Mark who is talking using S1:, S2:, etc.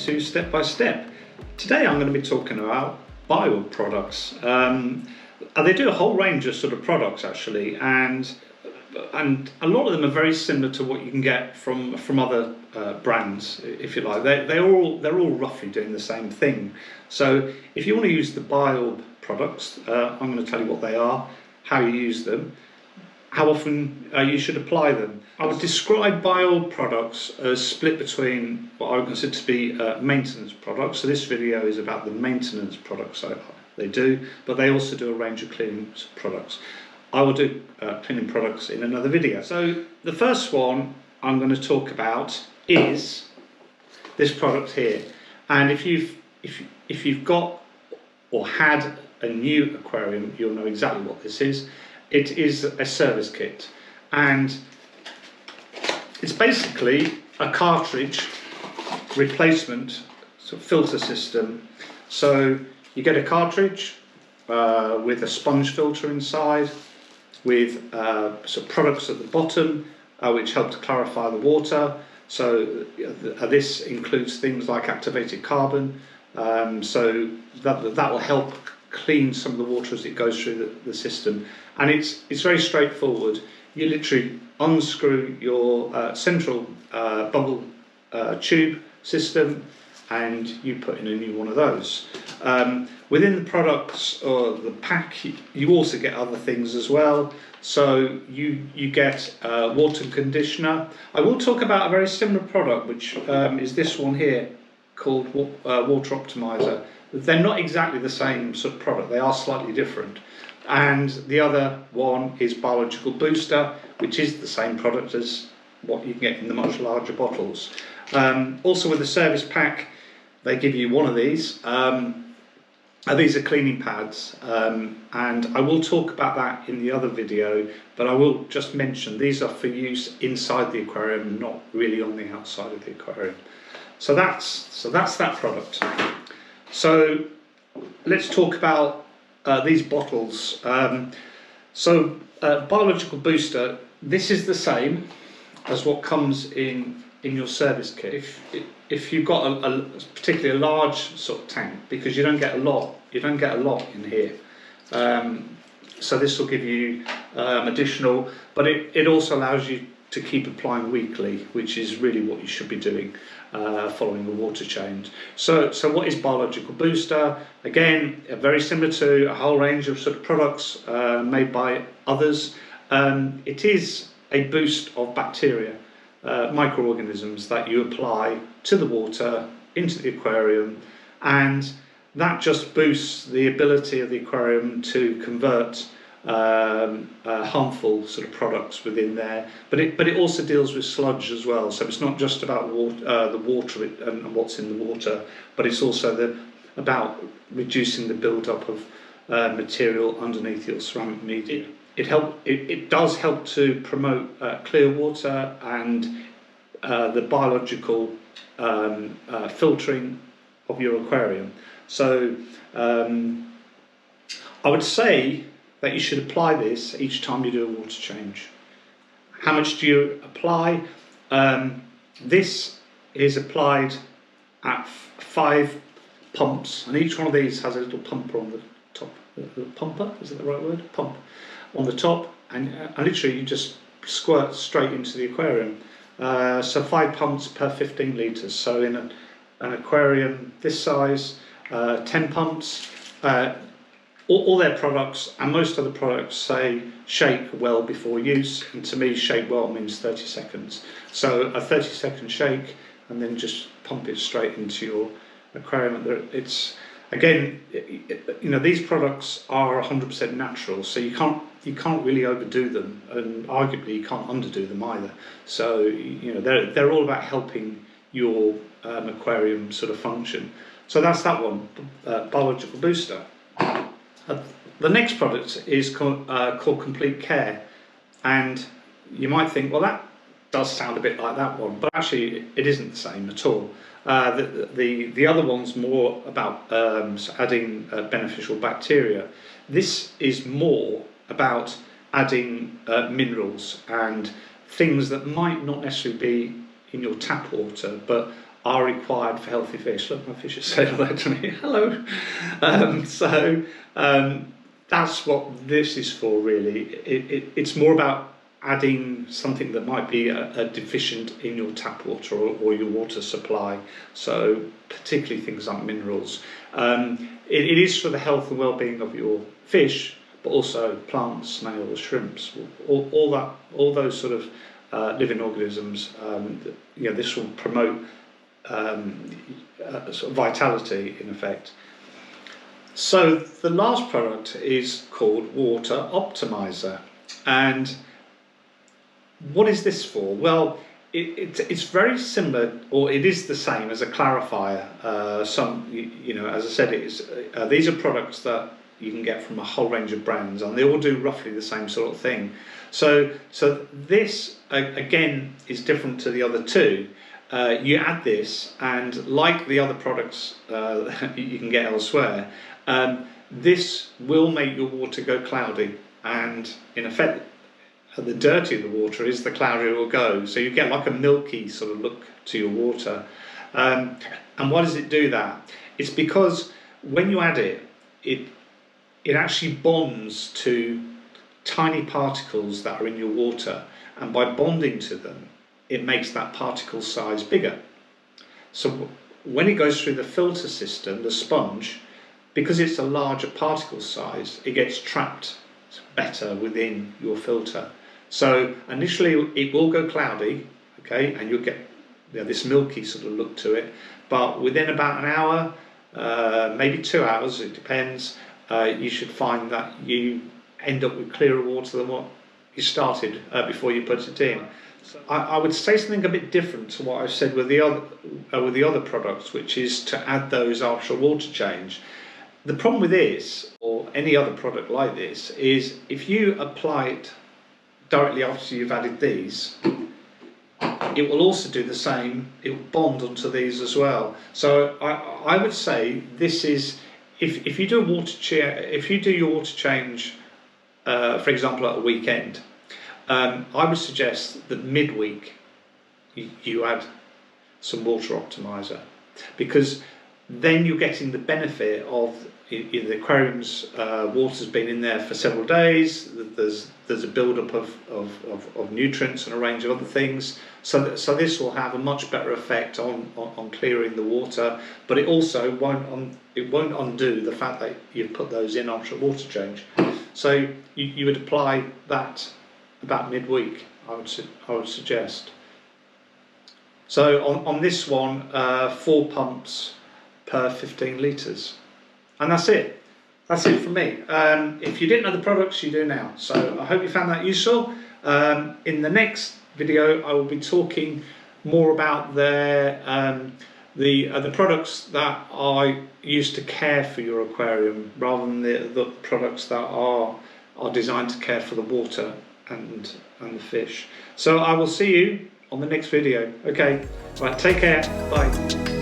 S1: to Step by Step. Today I'm going to be talking about biOrb products. They do a whole range of sort of products actually, and a lot of them are very similar to what you can get from other brands, if you like. They're all roughly doing the same thing. So if you want to use the biOrb products, I'm going to tell you what they are, how you use them, how often you should apply them. I would describe biOrb products as split between what I would consider to be maintenance products. So this video is about the maintenance products they do, but they also do a range of cleaning products. I will do cleaning products in another video. So the first one I'm going to talk about is this product here. And if you've got or had a new aquarium, you'll know exactly what this is. It is a service kit, and it's basically a cartridge replacement sort of filter system. So you get a cartridge with a sponge filter inside, with some products at the bottom which help to clarify the water. So this includes things like activated carbon, so that will help clean some of the water as it goes through the system. And it's very straightforward. You literally unscrew your central bubble tube system and you put in a new one of those. Within the products or the pack, you also get other things as well. So you get water conditioner. I will talk about a very similar product, which is this one here, called Water Optimiser. They're not exactly the same sort of product, they are slightly different. And the other one is Biological Booster, which is the same product as what you can get in the much larger bottles. Also with the service pack, they give you one of these. These are cleaning pads, and I will talk about that in the other video, but I will just mention these are for use inside the aquarium, not really on the outside of the aquarium. So that's that product. So let's talk about these bottles. Biological Booster, this is the same as what comes in your service kit. If you've got a particularly a large sort of tank, because you don't get a lot in here. So this will give you additional, but it also allows you to keep applying weekly, which is really what you should be doing following the water change. So what is Biological Booster? Again, very similar to a whole range of sort of products made by others. It is a boost of bacteria, microorganisms that you apply to the water, into the aquarium, and that just boosts the ability of the aquarium to convert harmful sort of products within there, but it also deals with sludge as well. So it's not just about the water and what's in the water, but it's also about reducing the build-up of material underneath your ceramic media. It does help to promote clear water and the biological filtering of your aquarium. So I would say that you should apply this each time you do a water change. How much do you apply? This is applied at 5 pumps, and each one of these has a little pumper on the top. Pumper, is that the right word? Pump on the top, and literally you just squirt straight into the aquarium. So 5 pumps per 15 litres. So in an aquarium this size, 10 pumps. All their products and most other products say shake well before use, and to me shake well means 30 seconds. So a 30-second shake and then just pump it straight into your aquarium. It's, again, you know, these products are 100% natural, so you can't really overdo them, and arguably you can't underdo them either. So you know, they're all about helping your aquarium sort of function. So that's that one, Biological Booster. The next product is called Complete Care, and you might think, well, that does sound a bit like that one, but actually it isn't the same at all. The other one's more about adding beneficial bacteria. This is more about adding minerals and things that might not necessarily be in your tap water, but are required for healthy fish. Look, my fish is saying hello to me. Hello. That's what this is for, really. It's more about adding something that might be a deficient in your tap water or your water supply. So particularly things like minerals. It is for the health and well-being of your fish, but also plants, snails, shrimps, all those sort of living organisms. This will promote sort of vitality in effect. So the last product is called Water Optimiser, and what is this for? Well, it's very similar, or it is the same as a clarifier. As I said, these are products that you can get from a whole range of brands, and they all do roughly the same sort of thing. So this again is different to the other two. You add this, and like the other products you can get elsewhere, this will make your water go cloudy, and in effect, the dirtier the water is, the cloudier it will go. So you get like a milky sort of look to your water. And why does it do that? It's because when you add it, it actually bonds to tiny particles that are in your water, and by bonding to them, it makes that particle size bigger. So when it goes through the filter system, the sponge, because it's a larger particle size, it gets trapped better within your filter. So initially it will go cloudy, okay, and you'll get this milky sort of look to it, but within about an hour, maybe 2 hours, it depends, you should find that you end up with clearer water than what you started before you put it in. I would say something a bit different to what I've said with the other products, which is to add those after a water change. The problem with this, or any other product like this, is if you apply it directly after you've added these, it will also do the same. It will bond onto these as well. So I would say this is, if you do your water change, for example, at a weekend, I would suggest that midweek you add some Water Optimiser, because then you're getting the benefit of the aquarium's water's been in there for several days. There's a build-up of nutrients and a range of other things. So this will have a much better effect on clearing the water, but it also won't undo the fact that you've put those in after a water change. So you would apply that about midweek, I would suggest. So on this one, 4 pumps per 15 litres. And that's it. That's it from me. If you didn't know the products, you do now. So I hope you found that useful. In the next video, I will be talking more about the products that I use to care for your aquarium, rather than the products that are designed to care for the water and the fish. So I will see you on the next video. Okay, right, take care. Bye.